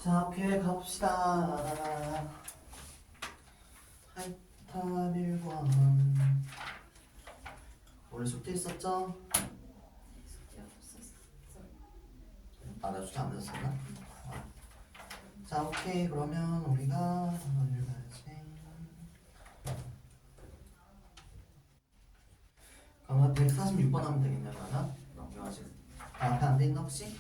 자, 오케이 가봅시다. 하이탑1번 원래 숙제 있었죠? 숙제 없었어. 아, 나 숙제 안 됐었나? 자, 오케이 그러면 우리가 어디를 가야지? 그러면 146번 하면 되겠냐 그러면? 넘겨가지고 앞에 안 돼 있나 혹시?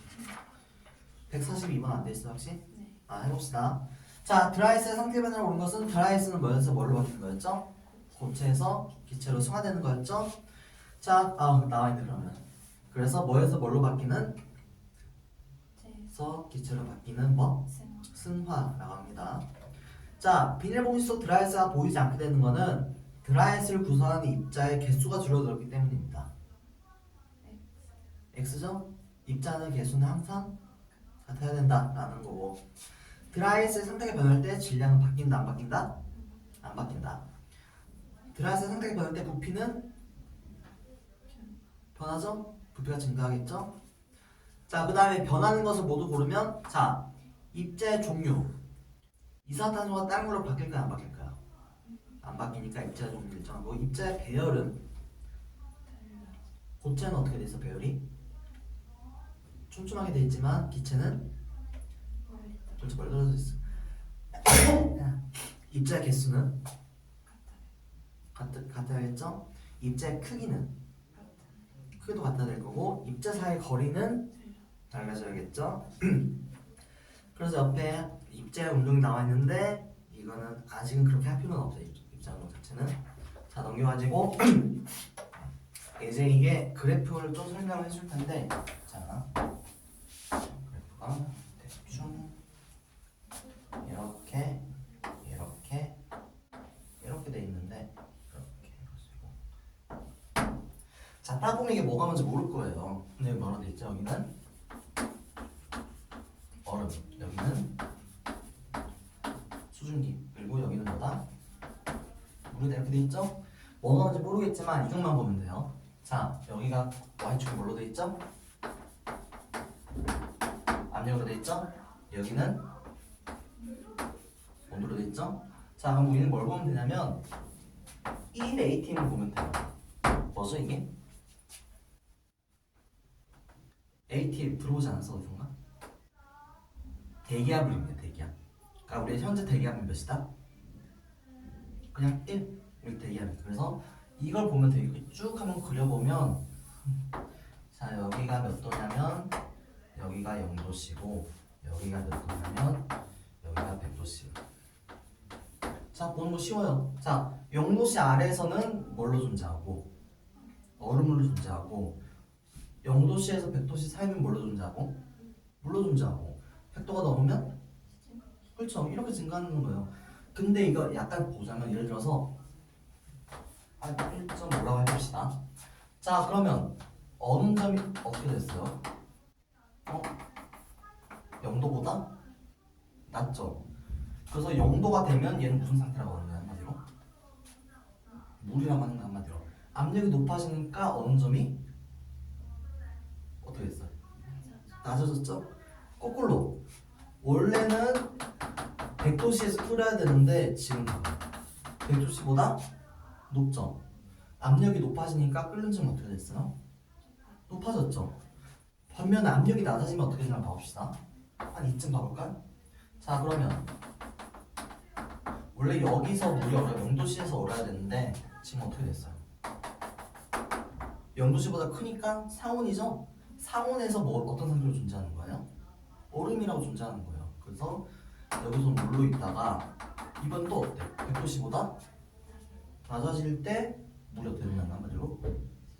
142번 안 돼 있어 혹시? 네. 해봅시다. 자, 드라이스의 상태 변화를 오는 것은 드라이스는 뭐였어? 뭘로 바뀌는 거였죠? 고체에서 기체로 승화되는 거였죠? 자, 나와 있네 그러면. 그래서 뭐에서 뭘로 바뀌는? 에서 기체로 바뀌는 뭐? 승화라고 합니다. 자, 비닐봉지 속 드라이스가 보이지 않게 되는 거는 드라이스를 구성하는 입자의 개수가 줄어들었기 때문입니다. X죠? 입자는 개수는 항상 같아야 된다라는 거고, 드라이스의 상태가 변할 때 질량은 바뀐다 안 바뀐다? 안 바뀐다. 드라이스의 상태가 변할 때 부피는 변하죠? 부피가 증가하겠죠? 자, 그 다음에 변하는 것을 모두 고르면, 자, 입자의 종류, 이산화탄소가 다른 걸로 바뀔까요 안 바뀔까요? 안 바뀌니까 입자의 종류 일정하고, 입자의 배열은 고체는 어떻게 돼 있어? 배열이 촘촘하게 돼 있지만 기체는 그렇죠, 멀리 떨어져 있어. 입자의 개수는 같아야겠죠? 입자의 크기는 크기도 같아야 될 거고, 입자 사이의 거리는 달라져야겠죠? 그래서 옆에 입자의 운동이 나와 있는데 이거는 아직은 그렇게 할 필요는 없어요. 입자 운동 자체는. 자, 넘겨가지고 이제 이게 그래프를 좀 설명을 해줄 텐데, 자, 그래프가 대충 이렇게 돼 있는데, 이렇게 해가지고, 자, 딱 보면 이게 뭐가 뭔지 모를 거예요. 근데 여기 뭐라 돼 있죠? 여기는 얼음, 여기는 수증기, 그리고 여기는 뭐다? 물이 이렇게 돼 있죠? 뭐가 뭔지 모르겠지만 이것만 보면 돼요. 자, 여기가 y축이 뭘로 돼 있죠? 압력으로 돼 있죠? 여기는 온도로 돼 있죠? 자, 그럼 우리는 뭘 보면 되냐면 1ATM을 보면 돼요. 뭐죠 이게? ATM 들어오지 않았어 어디선가? 대기압입니다. 대기압. 그러니까 우리 현재 대기압은 몇이다? 그냥 1. 우리 대기압이. 그래서 이걸 보면 되게 쭉 한번 그려보면, 자, 여기가 몇 도냐면 여기가 0도씨고 여기가 몇 도냐면 여기가 100도씨. 자, 보는 거 쉬워요. 자, 0도씨 아래에서는 뭘로 존재하고 얼음물로 존재하고, 0도씨에서 100도씨 사이면 뭘로 존재하고 물로 존재하고, 100도가 넘으면 그렇죠, 이렇게 증가하는 거예요. 근데 이거 약간 보자면, 예를 들어서 한 1.5라고 해봅시다. 자, 그러면 어느 점이 어떻게 됐어요? 0도보다 낮죠? 그래서 0도가 되면 얘는 무슨 상태라고 하는 거야 한마디로? 물이라고 하는 거 한마디로. 압력이 높아지니까 어느 점이 어떻게 됐어요? 낮아졌죠? 거꾸로 원래는 100도씨에서 끓여야 되는데 지금 100도씨보다 높죠? 압력이 높아지니까 끓는 점은 어떻게 됐어요? 높아졌죠? 반면에 압력이 낮아지면 어떻게 되나 봐봅시다. 한 이쯤 봐볼까요? 자, 그러면 원래 여기서 물이 얼어요. 0도씨에서 얼어야 되는데 지금 어떻게 됐어요? 0도씨보다 크니까 상온이죠? 상온에서 뭐 어떤 상태로 존재하는 거예요? 얼음이라고 존재하는 거예요. 그래서 여기서 물로 있다가 이번 또 어때? 100도씨보다 낮아질 때 물이 어떻게 되냐면 한마디로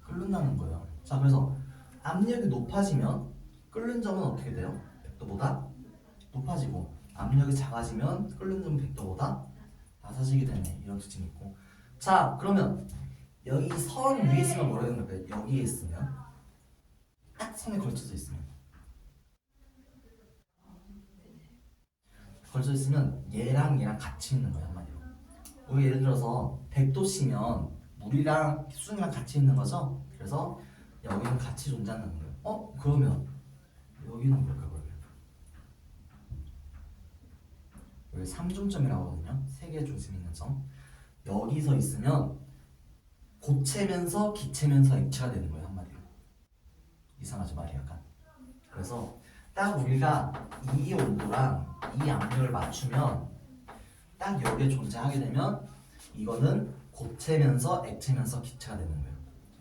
끓는다는 거예요. 자, 그래서 압력이 높아지면 끓는 점은 어떻게 돼요? 100도보다 높아지고, 압력이 작아지면 끓는 점은 100도보다 낮아지게 되네. 이런 특징이 있고. 자, 그러면 여기 선 위에 있으면 뭐라 해야 될까요? 여기에 있으면, 딱 선에 걸쳐져 있으면, 걸쳐 있으면 얘랑 같이 있는 거야 한마디로. 여기 예를 들어서 100도씨면 물이랑 수증기랑 같이 있는 거죠. 그래서 여기는 같이 존재하는 거예요. 그러면 여기는 뭘까 그러면? 이걸 삼중점이라고 하거든요. 세 개의 중심 있는 점. 여기서 있으면 고체면서 기체면서 액체가 되는 거예요. 한마디로. 이상하죠 말이 약간. 그래서 딱 우리가 이 온도랑 이 압력을 맞추면 딱 여기에 존재하게 되면 이거는 고체면서 액체면서 기체가 되는 거예요.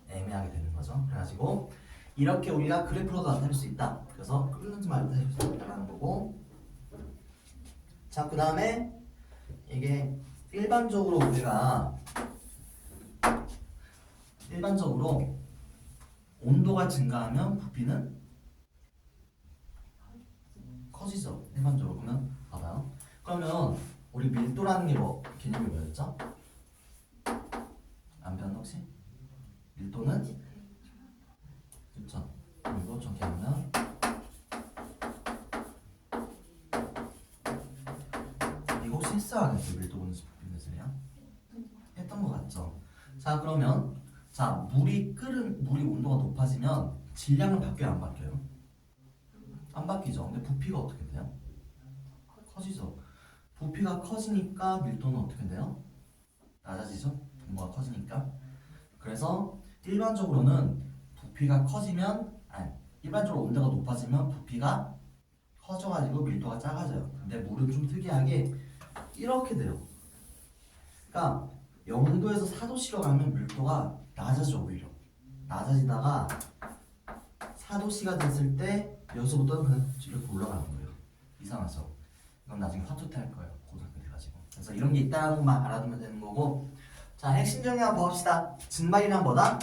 애매하게 되는 거죠. 그래가지고 이렇게 우리가 그래프로도 나타낼 수 있다. 그래서 끓는지 말든지 해줄 수 있다는 거고. 자, 그 다음에 이게 일반적으로 온도가 증가하면 부피는 커지죠. 일반적으로. 그러면 봐봐요. 그러면 우리 밀도라는 게 개념이 뭐였죠? 안 배웠나 혹시? 밀도는 그렇죠. 그리고 정리하면 이거 혹시 했어야 안 했어요? 밀도 분수 부피 분수요? 했던 거 같죠? 자, 그러면 물이 온도가 높아지면 질량은 바뀌어요, 안 바뀌어요? 안 바뀌죠. 근데 부피가 어떻게 돼요? 커지죠. 부피가 커지니까 밀도는 어떻게 돼요? 낮아지죠. 분모가 커지니까. 그래서 일반적으로는 일반적으로 온도가 높아지면 부피가 커져가지고 밀도가 작아져요. 근데 물은 좀 특이하게 이렇게 돼요. 그러니까 0도에서 4도씨로 가면 밀도가 낮아져. 오히려 낮아지다가 4도씨가 됐을 때 여기서부터는 그냥 이렇게 올라가는 거예요. 이상하죠? 이건 나중에 화투 탈 거예요. 고등학교 돼가지고. 그래서 이런 게 있다는 것만 알아두면 되는 거고. 자, 핵심 정리 한번 봅시다. 증발이란 뭐다?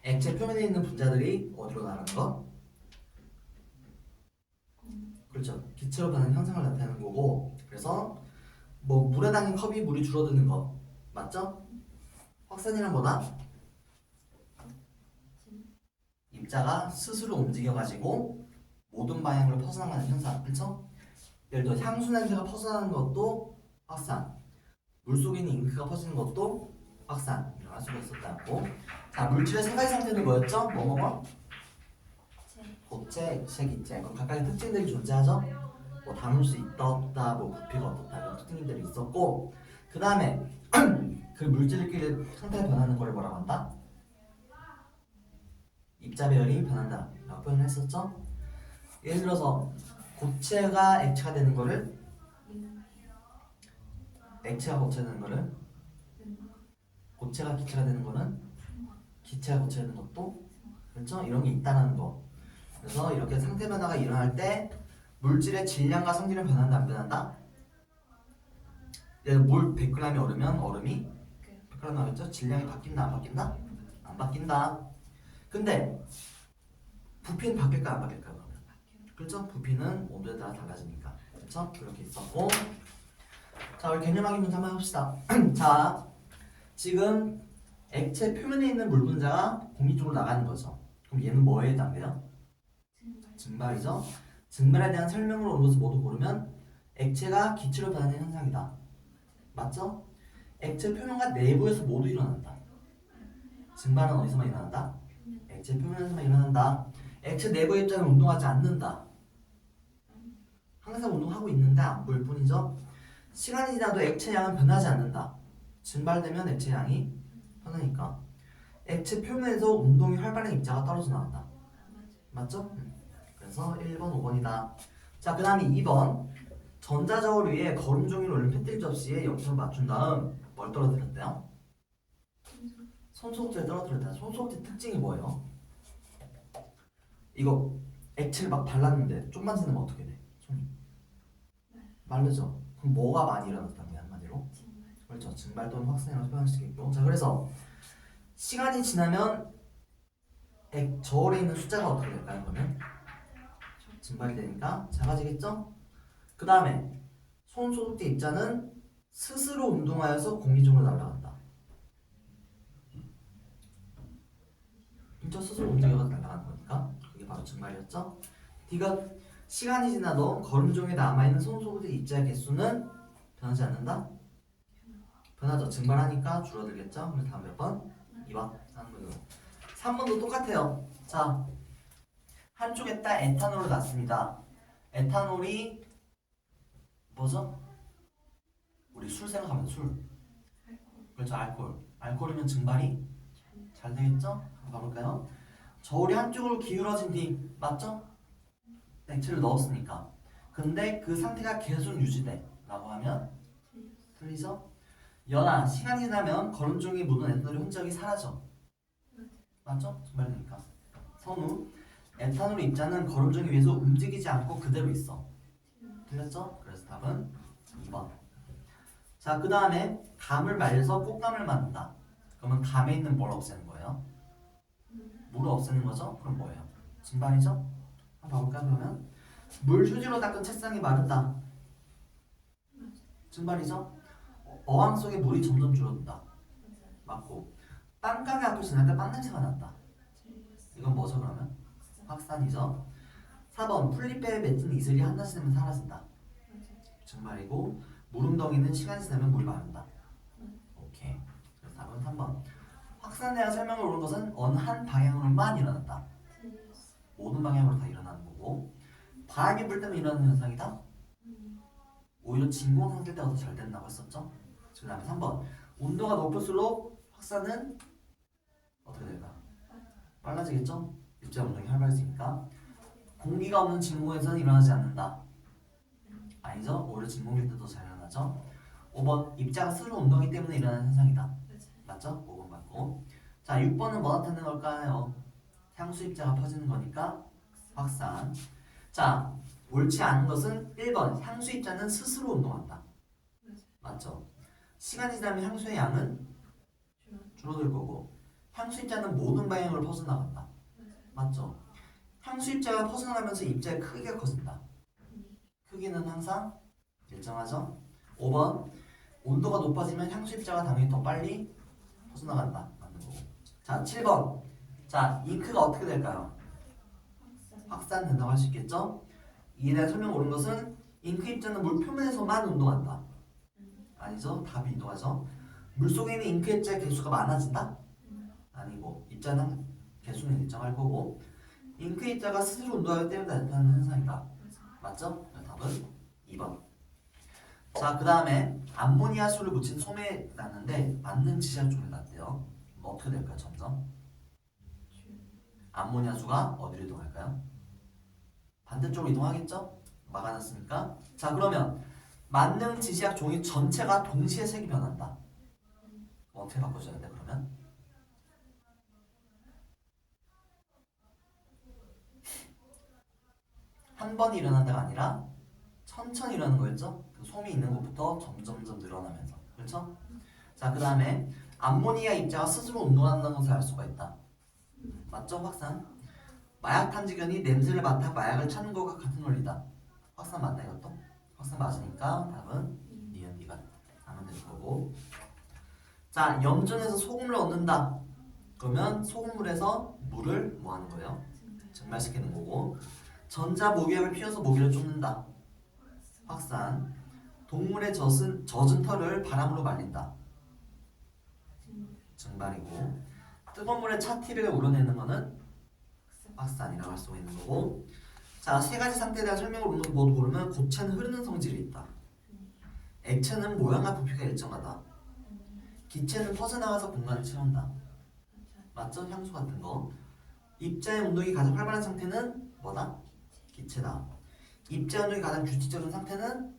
액체 표면에 있는 분자들이 어디로 나가는 거? 그렇죠. 기체로 변하는 현상을 나타내는 거고. 그래서 물에 담긴 컵이 물이 줄어드는 거 맞죠? 확산이란 뭐다? 입자가 스스로 움직여가지고 모든 방향으로 퍼져나가는 현상, 그렇죠? 예를 들어 향수 냄새가 퍼져나가는 것도 확산, 물속에 있는 잉크가 퍼지는 것도 확산, 일어날 수가 있었다고. 자, 물질의 세 가지 상태는 뭐였죠? 고체, 액체, 기체. 그럼 각각의 특징들이 존재하죠? 담을 수 있다, 없다, 부피가 어떻다 이런 특징들이 있었고, 그 다음에 그 물질끼리 상태가 변하는 걸 뭐라고 한다? 입자 배열이 변한다 라고 표현을 했었죠? 예를 들어서 고체가 액체가 되는 거를, 액체가 고체가 되는 거를, 고체가 기체가 되는 거는, 기체가 고체가 되는 것도, 그렇죠? 이런 게 있다는 거. 그래서 이렇게 상태 변화가 일어날 때 물질의 질량과 성질은 변한다, 안 변한다? 예를 들어 물 100g이 얼으면 얼음이 100g 나겠죠? 질량이 바뀐다, 안 바뀐다? 안 바뀐다. 근데 부피는 바뀔까, 안 바뀔까? 그러면 그렇죠? 부피는 온도에 따라 달라지니까. 그렇죠? 그렇게 있었고. 자, 우리 개념 확인 문제 한번 해봅시다. 자, 지금 액체 표면에 있는 물 분자가 공기 쪽으로 나가는 거죠. 그럼 얘는 뭐에 해당돼요? 증발이죠. 증발에 대한 설명을 오는 것을 모두 고르면 액체가 기체로 변하는 현상이다. 맞죠? 액체 표면과 내부에서 모두 일어난다. 증발은 어디서만 일어난다? 액체 표면에서만 일어난다. 액체 내부의 입자는 운동하지 않는다. 항상 운동하고 있는데 안 보일 뿐이죠. 시간이 지나도 액체 양은 변하지 않는다. 증발되면 액체 양이 변하니까. 액체 표면에서 운동이 활발한 입자가 떨어져 나온다. 맞죠? 그래서 1번, 5번이다. 자, 그 다음에 2번. 전자저울 위에 거름 종이를 올린 패트리 접시에 염소를 맞춘 다음 뭘 떨어뜨렸대요? 손소독제를 떨어뜨렸다. 손소독제 특징이 뭐예요? 이거 액체를 막 발랐는데 좀만 지나면 어떻게 돼? 손이 마르죠? 그럼 뭐가 많이 일어났다는 거야, 한마디로? 그렇죠. 증발 또는 확산이라고 표현할 수 있겠고. 자, 그래서 시간이 지나면 저울에 있는 숫자가 어떻게 될까요? 그러면 증발이 되니까 작아지겠죠? 그 다음에 손소독제 입자는 스스로 운동하여서 공기 중으로 날아간다. 진짜 스스로 움직여서 날아가는 거니까 그게 바로 증발이었죠? D가 시간이 지나도 거름종에 남아있는 손소독제 입자의 개수는 변하지 않는다? 변하죠. 증발하니까 줄어들겠죠? 그래서 다음 몇 번? 2번 하는 거죠. 3번도 똑같아요. 자, 한쪽에다 에탄올을 놨습니다. 에탄올이 뭐죠? 우리 술 생각하면 술. 알코올. 그렇죠. 알코올이면 증발이 잘 되겠죠? 한번 가볼까요? 저울이 한쪽으로 기울어진 뒤 맞죠? 액체를 넣었으니까. 근데 그 상태가 계속 유지돼 라고 하면 틀리죠? 연아, 시간이 지나면 거름종이 묻은 에탄올의 흔적이 사라져. 맞죠? 증발되니까. 선우, 에탄올 입자는 거름종에 비해서 움직이지 않고 그대로 있어. 틀렸죠? 그래서 답은 2번. 자, 그 다음에 감을 말려서 꽃감을 만든다. 그러면 감에 있는 뭘 없애는 거예요? 물을 없애는 거죠? 그럼 뭐예요? 증발이죠? 한번 봐볼까 그러면? 물 휴지로 닦은 책상이 마른다. 증발이죠? 어항 속에 물이 점점 줄어든다. 맞고. 빵가게 앞을 지날 때 빵 냄새가 난다. 이건 뭐죠 그러면? 확산이죠. 4번 풀잎에 맺힌 이슬이 한낮이 되면 사라진다. 증발이고 물웅덩이는 시간이 지나면 물이 마른다. 오케이. 그래서 답은 3번. 확산에 대한 설명을 오른 것은 어느 한 방향으로만 일어난다. 모든 방향으로 다 일어나는 거고 바람이 불 때문에 일어나는 현상이다. 오히려 진공 상태일 때가 더 잘 된다고 했었죠. 그 다음에 3번. 온도가 높을수록 확산은 어떻게 될까? 빨라지겠죠? 입자 운동이 활발해지니까. 공기가 없는 진공에서는 일어나지 않는다. 아니죠? 오히려 진공일 때도 잘 일어나죠. 5번. 입자가 스스로 운동이기 때문에 일어나는 현상이다. 맞죠? 5번 맞고. 자, 6번은 뭐 나타내는 걸까요? 향수 입자가 퍼지는 거니까 확산. 자, 옳지 않은 것은 1번. 향수 입자는 스스로 운동한다. 맞죠? 시간이 지나면 향수의 양은 줄어들 거고 향수 입자는 모든 방향으로 퍼져나간다. 맞죠? 향수 입자가 퍼져나가면서 입자의 크기가 커진다. 크기는 항상 일정하죠? 5번. 온도가 높아지면 향수 입자가 당연히 더 빨리 퍼져나간다. 맞는 거고. 자, 7번. 자, 잉크가 어떻게 될까요? 확산된다고 할 수 있겠죠? 이에 대한 설명 옳은 것은 잉크 입자는 물 표면에서만 운동한다. 아니죠? 답이 이동하죠. 물 속에 있는 잉크 입자의 개수가 많아진다? 아니고 입자는 개수는 일정할 거고 잉크 입자가 스스로 운동하기 때문에 나타나는 현상이다. 맞죠? 답은 2번. 자, 그 다음에 암모니아수를 묻힌 솜에 놨는데 맞는 지시약 쪽에 놨대요. 뭐 어떻게 될까요? 점점 암모니아수가 어디로 이동할까요? 반대쪽으로 이동하겠죠? 막아놨으니까. 자, 그러면 만능 지시약 종이 전체가 동시에 색이 변한다. 어떻게 바꿔줘야 돼 그러면? 한 번이 일어난다가 아니라 천천히 일어나는 거였죠? 그 솜이 있는 곳부터 점점점 늘어나면서. 그렇죠? 자, 그 다음에 암모니아 입자가 스스로 운동한다는 것을 알 수가 있다. 맞죠? 확산. 마약 탐지견이 냄새를 맡아 마약을 찾는 것과 같은 원리다. 확산 맞나 이것도? 확산 맞으니까 답은 니은 B가 하면 될 거고. 자, 염전에서 소금을 얻는다. 그러면 소금물에서 물을 뭐 하는 거예요? 증발시키는 거고. 전자 모기약을 피워서 모기를 쫓는다. 확산. 동물의 젖은 털을 바람으로 말린다. 증발이고. 뜨거운 물에 차 TV를 우러내는 거는 확산이라고 할 수 있는 거고. 자, 세 가지 상태에 대한 설명을 모두 고르면 고체는 흐르는 성질이 있다. 액체는 모양과 부피가 일정하다. 기체는 퍼져나가서 공간을 채운다. 맞죠? 향수 같은 거. 입자의 운동이 가장 활발한 상태는 뭐다? 기체다. 입자 운동이 가장 규칙적인 상태는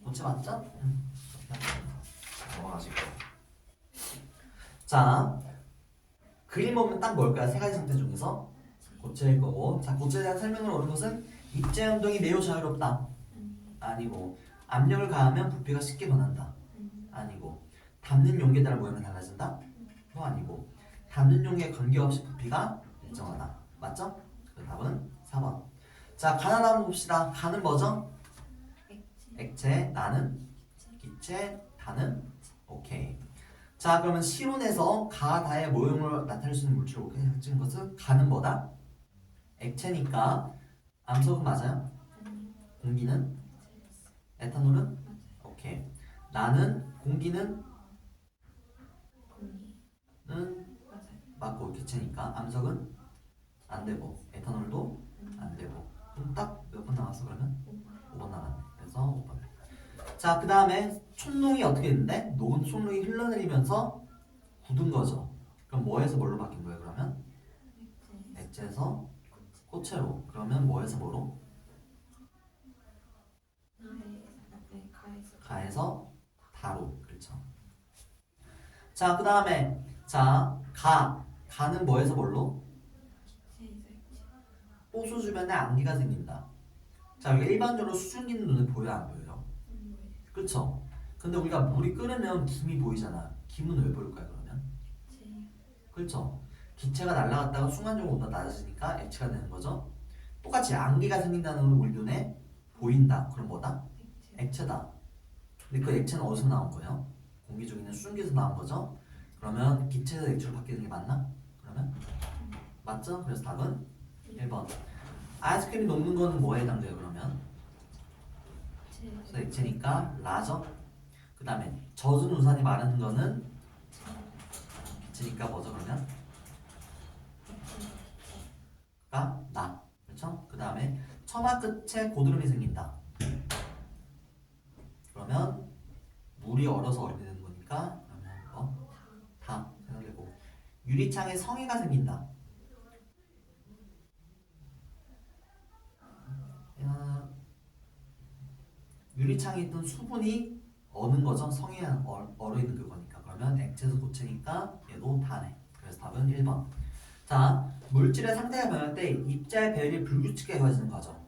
고체 맞죠? 넘어가시고. 자, 그림 보면 딱 뭘까요? 세 가지 상태 중에서 고체일 거고. 자, 고체에 대한 설명을 옳은 것은 입자 운동이 매우 자유롭다. 아니고 압력을 가하면 부피가 쉽게 변한다. 아니고 담는 용기에 따라 모양이 달라진다. 또 아니고 담는 용기에 관계없이 부피가 일정하다. 맞죠? 그 답은 4번. 자, 간을 한번 봅시다. 간은 뭐죠? 액체, 나는 기체, 다는 오케이. 자, 그러면 실온에서 가, 다의 모형을 나타낼 수 있는 물질을 찍은 것은 간은 뭐다? 액체니까 암석은 맞아요? 공기는? 에탄올은? 오케이. 나는 공기는? 는 맞고 기체니까 암석은 안 되고 에탄올도 안 되고. 그럼 딱 몇 번 나왔어 그러면? 5번 나갔네. 그래서 5번. 자, 그 다음에 촛농이 어떻게 됐는데? 녹은 촛농이 흘러내리면서 굳은 거죠. 그럼 뭐에서 뭘로 바뀐 거예요 그러면? 액체에서 고체로. 그러면 뭐에서 뭐로? 가에서 다로. 그렇죠. 자, 그 다음에 가는 뭐에서 뭘로? 호수 주변에 안개가 생긴다. 자, 우리가 일반적으로 수증기는 눈에 보여 안 보여요? 그쵸? 근데 우리가 물이 끓으면 김이 보이잖아. 김은 왜 보일까요 그러면? 그렇죠. 기체가 날아갔다가 순간적으로 온도가 낮아지니까 액체가 되는 거죠. 똑같이 안개가 생긴다는 걸 우리 눈에 보인다. 그럼 뭐다? 액체다. 근데 그 액체는 어디서 나온 거예요? 공기 중에 있는 수증기에서 나온 거죠. 그러면 기체에서 액체로 바뀌는 게 맞나? 그러면 맞죠? 그래서 답은 1번. 아이스크림이 녹는 거는 뭐에 해당돼요 그러면? 그래서 액체니까 라죠. 그 다음에 젖은 우산이 마르는 거는 기체니까 뭐죠 그러면? 나. 그렇죠? 그 다음에 처마 끝에 고드름이 생긴다. 그러면 물이 얼어서 얼게 되는 거니까 그러면 다 생각되고 유리창에 성에가 생긴다. 유리창에 있던 수분이 어는 거죠. 성에 얼어 있는 그거니까. 그러면 액체에서 고체니까 얘도 다네. 그래서 답은 1번. 자, 물질의 상태가 변할 때 입자의 배열이 불규칙하게 가지는 거죠.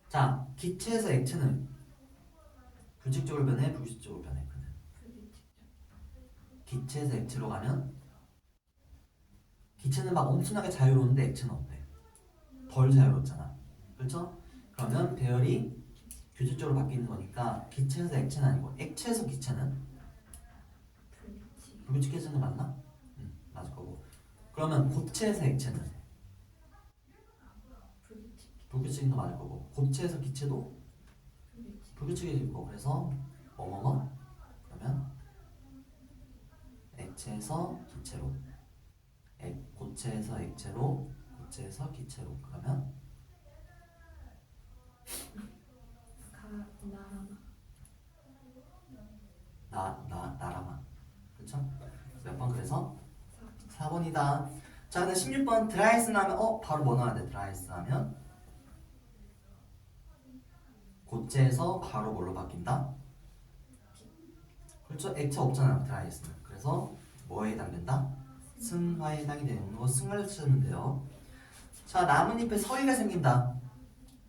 자, 기체에서 액체는 규칙적으로 변해, 불규칙적으로 변해. 기체에서 액체로 가면 기체는 막 엄청나게 자유로운데 액체는 어때? 덜 자유롭잖아. 그렇죠? 그러면 배열이 규칙적으로 바뀌는 거니까 기체에서 액체는 아니고 액체에서 기체는 불규칙해지는 거 맞나? 맞을 거고. 그러면 고체에서 액체는 불규칙인 거 맞을 거고 고체에서 기체도 불규칙해질 거고. 그래서 뭐뭐뭐 그러면 액체에서 기체로 고체에서 액체로 고체에서 기체로 그러면 나라마. 그렇죠? 몇 번 그래서 4번이다. 자, 근데 16번 드라이스 하면 바로 뭐 나와야 돼? 드라이스 하면 고체에서 바로 뭘로 바뀐다? 그렇죠? 액체 없잖아 드라이스는. 그래서 뭐에 해당된다? 승화에 해당이 되는 거 승화를 쓰면 돼요. 자, 나뭇잎에 서리가 생긴다.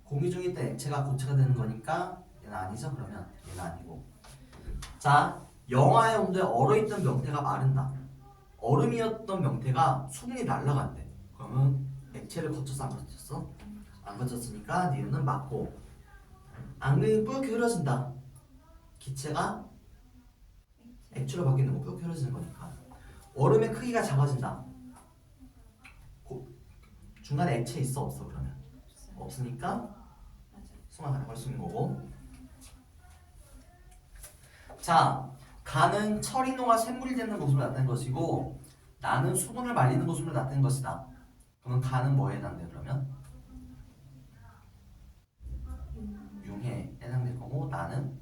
공기 중일 때 액체가 고체가 되는 거니까 얘는 아니죠? 그러면 얘는 아니고. 자, 영하의 온도에 얼어있던 명태가 마른다. 얼음이었던 명태가 수분이 날아간대. 그러면 액체를 거쳐서 안 거쳤어? 안 거쳤으니까 니은은 맞고. 앙금이 뿌옇게 흐려진다. 기체가 액체로 바뀌는 거 뿌옇게 흐려지는 거니까. 얼음의 크기가 작아진다. 중간에 액체 있어 없어 그러면? 없으니까 수만 가능할 수 있는 거고. 자, 가는 철인호가 샘물이 되는 모습을 나타낸 것이고 나는 수분을 말리는 모습을 나타낸 것이다. 그러면 가는 뭐에 해당돼 그러면? 융해에 해당될 거고 나는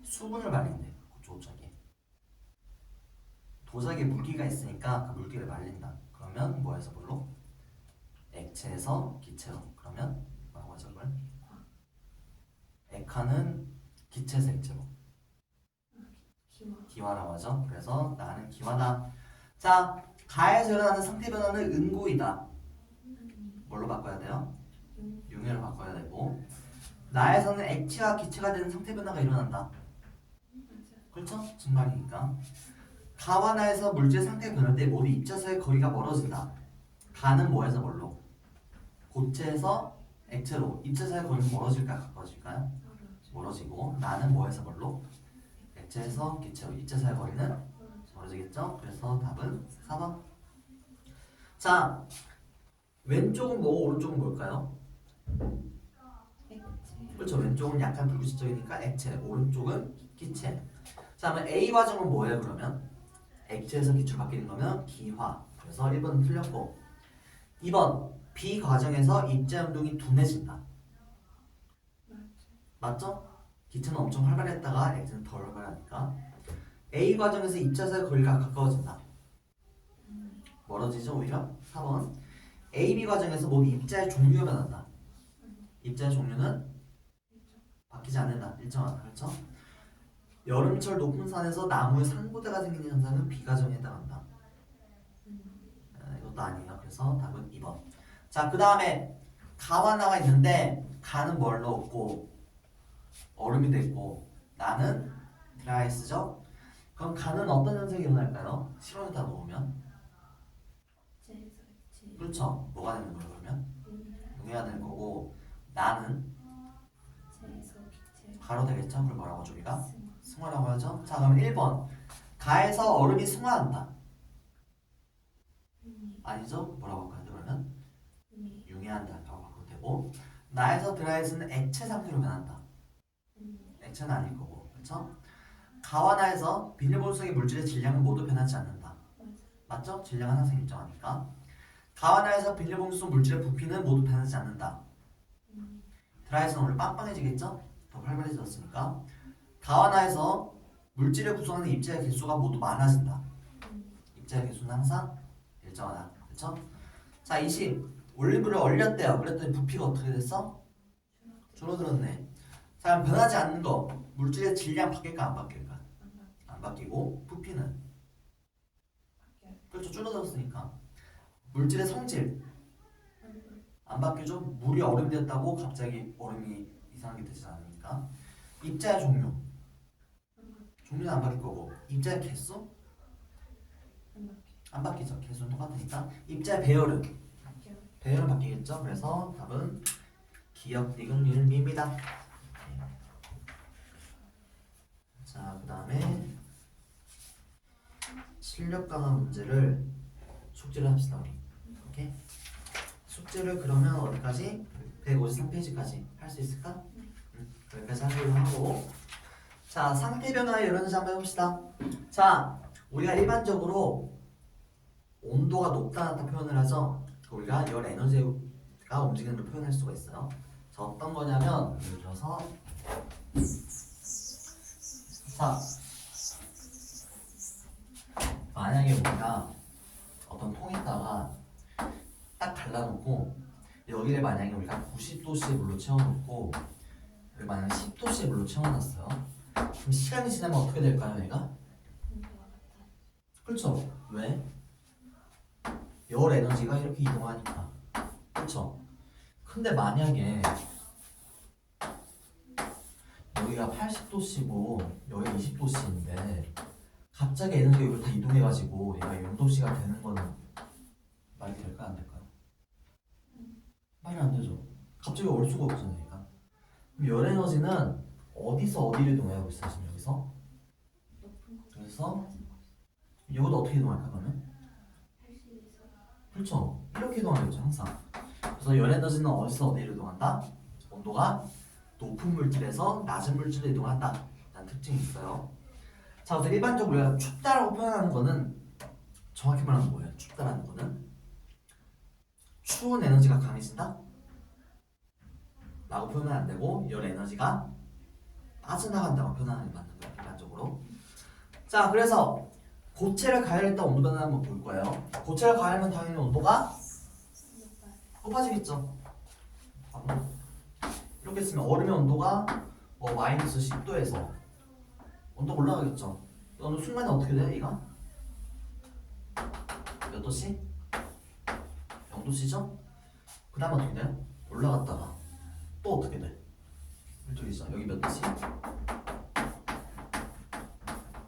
수분을 말린대. 조작에 도자기에 물기가 있으니까 그 물기를 말린다. 그러면 뭐에서 뭘로? 액체에서 기체로. 그러면 뭐라고 하죠 그걸? 액화는 기체에서 액체로. 기화라고 하죠. 그래서 나는 기화다. 자, 가에서 일어나는 상태 변화는 은고이다. 뭘로 바꿔야 돼요? 융해로 바꿔야 되고. 나에서는 액체와 기체가 되는 상태 변화가 일어난다. 그렇죠? 증발이니까. 가와 나에서 물질 상태가 변할 때 모두 입자서의 거리가 멀어진다. 가는 뭐에서 뭘로? 고체에서 액체로. 입자서의 거리는 멀어질까요? 가까워질까요? 멀어지고. 나는 뭐에서 뭘로? 액체에서 기체로. 입자서의 거리는 멀어지겠죠? 그래서 답은 4번. 자, 왼쪽은 뭐고 오른쪽은 뭘까요? 그렇죠. 왼쪽은 약간 불규칙적이니까 액체, 오른쪽은 기체. 자, 그러면 A 과정은 뭐예요 그러면? 액체에서 기체로 바뀌는 거면 기화. 그래서 1번은 틀렸고 2번 B 과정에서 입자 운동이 둔해진다. 맞죠? 기체는 엄청 활발했다가 X는 덜 활발하니까 A 과정에서 입자에서의 거리가 가까워진다. 멀어지죠 오히려? 4번 AB 과정에서 모두 입자의 종류가 변한다. 입자의 종류는 바뀌지 않는다. 일정하다. 그렇죠? 여름철 높은 산에서 나무에 산고대가 생기는 현상은 B 과정에 해당한다. 이것도 아니에요. 그래서 답은 2번. 자, 그 다음에 가와 나가 있는데 가는 뭘 넣었고 얼음이 됐고 나는 드라이스죠? 그럼 가는 어떤 현상이 일어날까요? 실온에다 놓으면 제에서 제 그렇죠. 뭐가 되는 거예요 그러면? 용해가 되는 거고 나는 제에서 기체 가로 되겠죠? 그걸 뭐라고 하죠 우리가? 승 승화라고 하죠? 자 그럼 1번 가에서 얼음이 승화한다. 아니죠? 뭐라고 할까요 그러면? 미 용해한다라고 바꿔도 되고 나에서 드라이스는 액체 상태로 변한다. 액체는 아닐 거고 그렇죠? 가와 나에서 비닐봉투 속의 물질의 질량은 모두 변하지 않는다. 맞죠? 질량은 항상 일정하니까 가와 나에서 비닐봉투 속 물질의 부피는 모두 변하지 않는다. 드라이스는 오늘 빵빵해지겠죠? 더 활발해졌으니까 가와 나에서 물질을 구성하는 입자의 개수가 모두 많아진다. 입자의 개수는 항상 일정하다. 그렇죠? 자 20. 올리브를 얼렸대요. 그랬더니 부피가 어떻게 됐어? 줄어들었네. 자 그럼 변하지 않는 거 물질의 질량 바뀔까 안 바뀔까? 안 바뀌고 부피는 그렇죠 줄어들었으니까 물질의 성질 안 바뀌죠? 물이 얼음이 됐다고 갑자기 얼음이 이상하게 되지 않으니까 입자의 종류는 안 바뀔 거고 입자의 개수 안 바뀌죠. 개수는 똑같으니까 입자의 배열은 바뀌겠죠. 그래서 답은 기억 니은 리을 미입니다. 자 그 다음에 실력 강화 문제를 숙제를 합시다 우리. 오케이? 숙제를 그러면 어디까지? 153페이지까지 할 수 있을까? 여기까지 하기로 하고 자 상태 변화의 이론을 한번 해봅시다. 자 우리가 일반적으로 온도가 높다 낮다 표현을 하죠. 우리가 열 에너지가 움직이는 걸 표현할 수가 있어요. 자 어떤 거냐면 예를 들어서 자 만약에 우리가 어떤 통에다가 딱 갈라놓고 여기를 만약에 우리가 90도씨의 물로 채워놓고 여기 만약에 10도씨의 물로 채워놨어요. 그럼 시간이 지나면 어떻게 될까요 얘가? 그렇죠. 왜? 열 에너지가 이렇게 이동하니까 그렇죠. 근데 만약에 여기가 80도씨고 여기가 20도씨인데 갑자기 에너지가 여기로 다 이동해가지고 얘가 0도씨가 되는 거는 말이 될까요 안 될까요? 말이 안 되죠. 갑자기 올 수가 없잖아요 얘가. 그럼 열 에너지는 어디서 어디로 이동해요 있어요 지금 여기서? 그래서 이것도 어떻게 이동할까 그러면? 그렇죠. 이렇게 이동하겠죠 항상. 그래서 열 에너지는 어디서 어디로 이동한다? 온도가 높은 물질에서 낮은 물질로 이동한다 라는 특징이 있어요. 자 그래서 일반적으로 우리가 춥다라고 표현하는 거는 정확히 말하면 뭐예요? 춥다라는 거는 추운 에너지가 강해진다? 라고 표현은 안 되고 열 에너지가 빠져나간다고 표현하는 게 맞는 거예요 일반적으로. 자 그래서 고체를 가열했다 온도 변화를 한번 볼 거예요. 고체를 가열하면 당연히 온도가 높아지겠죠. 이렇게 쓰면 얼음의 온도가 뭐 마이너스 10도에서 온도가 올라가겠죠. 어느 순간에 어떻게 돼 얘가? 몇 도씨? 0도씨죠? 그 다음 어떻게 돼요? 올라갔다가 또 어떻게 돼? 이쪽이죠. 여기 몇 도씨?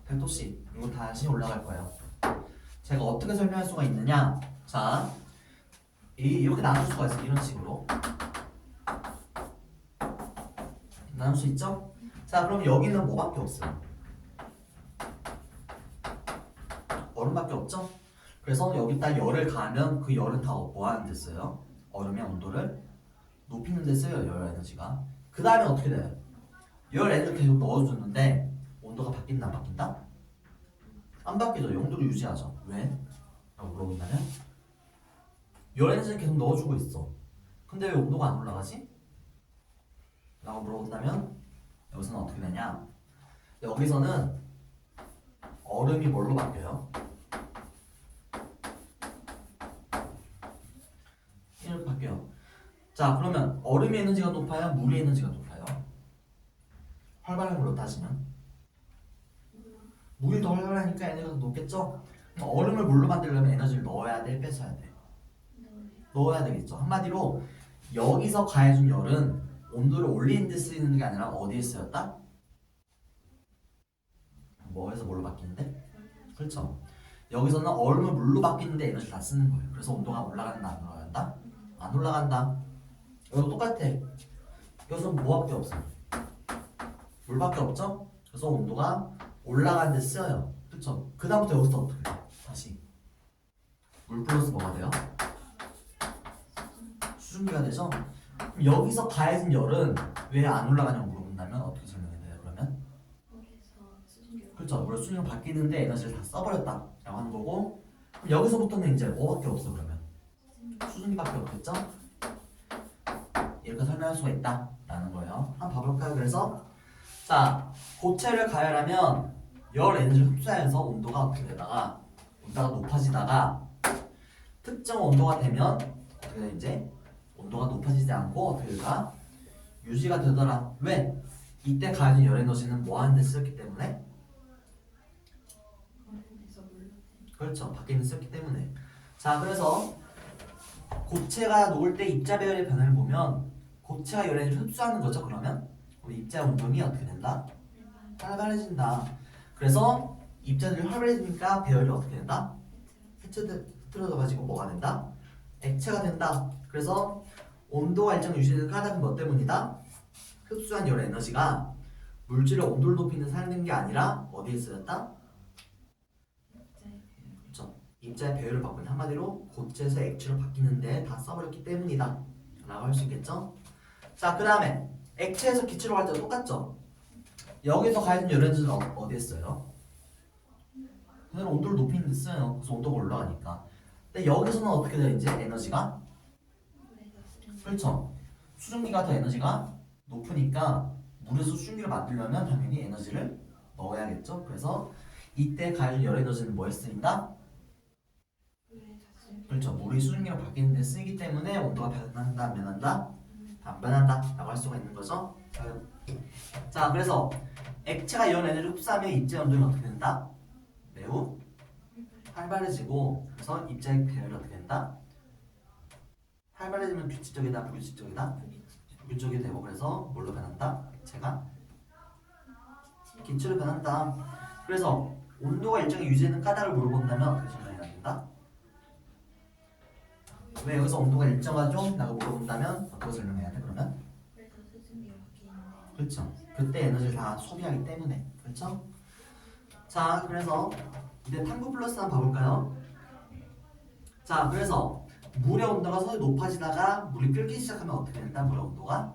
100도씨. 그리고 다시 올라갈 거예요. 제가 어떻게 설명할 수가 있느냐? 자, 이렇게 나눌 수가 있어요. 이런 식으로 나눌 수 있죠? 자, 그럼 여기는 뭐밖에 없어요? 얼음밖에 없죠? 그래서 여기다 열을 가하면 그 열은 다 뭐 하는 데 써요? 얼음의 온도를 높이는 데 써요. 열 에너지가. 그 다음에 어떻게 돼요? 열 에너지를 계속 넣어줬는데 온도가 바뀐다 안 바뀐다? 안 바뀌죠. 0도를 유지하죠. 왜? 라고 물어본다면 열 에너지를 계속 넣어주고 있어. 근데 왜 온도가 안 올라가지? 라고 물어본다면 여기서는 어떻게 되냐? 여기서는 얼음이 뭘로 바뀌어요? 이렇게 바뀌어요. 자, 그러면 얼음의 에너지가 높아요? 물의 에너지가 높아요? 활발한 걸로 따지면 물이 더 활발하니까 에너지가 더 높겠죠? 그럼 얼음을 물로 만들려면 에너지를 넣어야 돼? 뺏어야 돼? 넣어야 되겠죠. 한마디로 여기서 가해준 열은 온도를 올리는 데 쓰이는 게 아니라 어디에 쓰였다? 뭐에서 뭘로 바뀌는데? 그렇죠. 여기서는 얼음을 물로 바뀌는데 에너지를 다 쓰는 거예요. 그래서 온도가 올라간다 안 올라간다? 안 올라간다. 이거 똑같아. 여기서는 뭐밖에 없어? 물밖에 없죠? 그래서 온도가 올라가는 데 쓰여요. 그렇죠. 그 다음부터 여기서 어떻게 돼요? 다시 물 플러스 뭐가 돼요? 수증기가 되죠? 그럼 여기서 가해진 열은 왜 안 올라가냐고 물어본다면 어떻게 설명해야 돼요? 그러면 물에서 수증기로. 그렇죠. 물 수증기로 바뀌는데 에너지를 다 써버렸다 라고 하는 거고, 그럼 여기서부터는 이제 뭐밖에 없어? 그러면 수증기밖에 없겠죠? 이렇게 설명할 수가 있다 라는 거예요. 한번 봐볼까요? 그래서 자, 고체를 가열하면 열 에너지를 흡수하면서 온도가 어떻게 되다가 온도가 높아지다가 특정 온도가 되면 어떻게 돼? 이제 온도가 높아지지 않고 어떻게 되다? 유지가 되더라. 왜? 이때 가해진 열 에너지는 뭐 하는 데 쓰였기 때문에? 얼음에서 물로. 그렇죠. 밖에 있는 쓰였기 때문에. 자, 그래서 고체가 녹을 때 입자 배열의 변화를 보면 고체가 열 에너지를 흡수하는 거죠. 그러면 우리 입자 운동이 어떻게 된다? 활발해진다. 그래서 입자들이 활발해지니까 배열이 어떻게 된다? 흐트러져가지고 뭐가 된다? 액체가 된다. 그래서 온도가 일정 유지되는 까닭은 뭐 때문이다? 흡수한 열 에너지가 물질의 온도를 높이는 사용된 게 아니라 어디에 쓰였다? 그렇죠. 입자의 배열을 바꾸는, 한마디로 고체에서 액체로 바뀌는데 다 써버렸기 때문이다 라고 할 수 있겠죠. 자, 그 다음에 액체에서 기체로 갈 때도 똑같죠. 여기서 가해진 열 에너지는 어디에 써요? 그냥 온도를 높이는 데 써요. 그래서 온도가 올라가니까. 근데 여기서는 어떻게 돼요? 이제 에너지가? 물에서 수증기. 그렇죠. 수증기가 더 에너지가 높으니까 물에서 수증기를 만들려면 당연히 에너지를 넣어야겠죠. 그래서 이때 가해진 열 에너지는 뭐에 쓰인다? 물에서 수증기. 그렇죠. 물이 수증기로 바뀌는 데 쓰이기 때문에 온도가 변한다 안 변한다? 안 변한다 라고 할 수가 있는 거죠. 자, 그래서 액체가 열 에너지를 흡수하면 입자 온도는 어떻게 된다? 매우 활발해지고, 그래서 입자의 배열이 어떻게 된다? 활발해지면 규칙적이다 불규칙적이다? 불규칙적이 되고, 그래서 뭘로 변한다? 액체가 기체로 변한다. 그래서 온도가 일정히 유지되는 까닭을 물어본다면 어떻게 설명해야 된다? 왜 여기서 온도가 일정하죠? 라고 물어본다면 어떻게 설명해야 돼? 그러면? 물에서 수증기로 바뀌는데. 그렇죠. 그때 에너지를 다 소비하기 때문에. 그렇죠? 자, 그래서 이제 탐구 플러스 한번 봐볼까요? 자, 그래서 물의 온도가 서서히 높아지다가 물이 끓기 시작하면 어떻게 된다? 물의 온도가